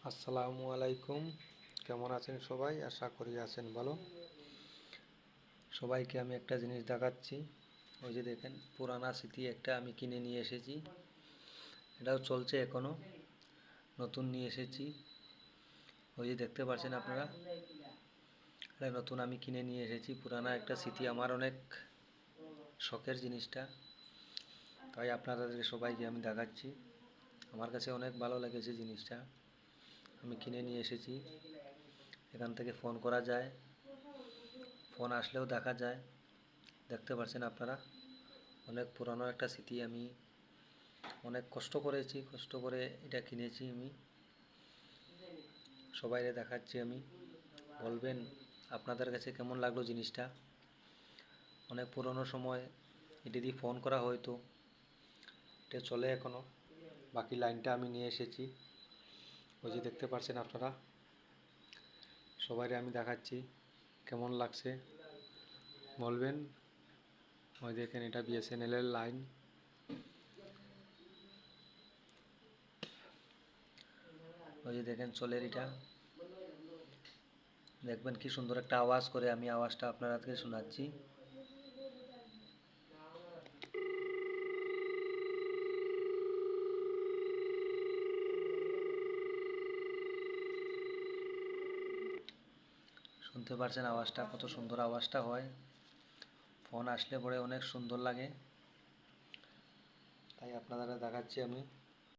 আসসালামু আলাইকুম। কেমন আছেন সবাই? আশা করি আছেন ভালো। সবাইকে আমি একটা জিনিস দেখাচ্ছি। ওই যে দেখেন, পুরানা স্মৃতি একটা আমি কিনে নিয়ে এসেছি। এটাও চলছে এখনো, নতুন নিয়ে এসেছি। ওই যে দেখতে পাচ্ছেন আপনারা, এটা নতুন আমি কিনে নিয়ে এসেছি। পুরানা একটা স্মৃতি, আমার অনেক শখের জিনিসটা, তাই আপনাদেরকে সবাইকে আমি দেখাচ্ছি। আমার কাছে অনেক ভালো লেগেছে জিনিসটা, আমি কিনে নিয়ে এসেছি। এখান থেকে ফোন করা যায়, ফোন আসলেও দেখা যায়। দেখতে পাচ্ছেন আপনারা, অনেক পুরানো একটা স্মৃতি। আমি অনেক কষ্ট করেছি, কষ্ট করে এটা কিনেছি আমি। সবাইকে দেখাচ্ছি আমি। বলবেন আপনাদের কাছে কেমন লাগলো জিনিসটা। অনেক পুরনো সময় এটা দিয়ে ফোন করা হয়তো, এটা চলে এখনো। বাকি লাইনটা আমি নিয়ে এসেছি। ওই যে দেখতে পাচ্ছেন আপনারা, সবাইকে আমি দেখাচ্ছি কেমন লাগছে বলবেন। ওই দেখেন, এটা বিএসএনএল এর লাইন। ওই যে দেখেন চলের এটা, দেখবেন কি সুন্দর একটা আওয়াজ করে। আমি আওয়াজটা আপনাদেরকে শোনাচ্ছি। শুনতে পারছেন আওয়াজটা, কত সুন্দর আওয়াজটা হয়। ফোন আসলে পরে অনেক সুন্দর লাগে, তাই আপনাদের দেখাচ্ছি আমি।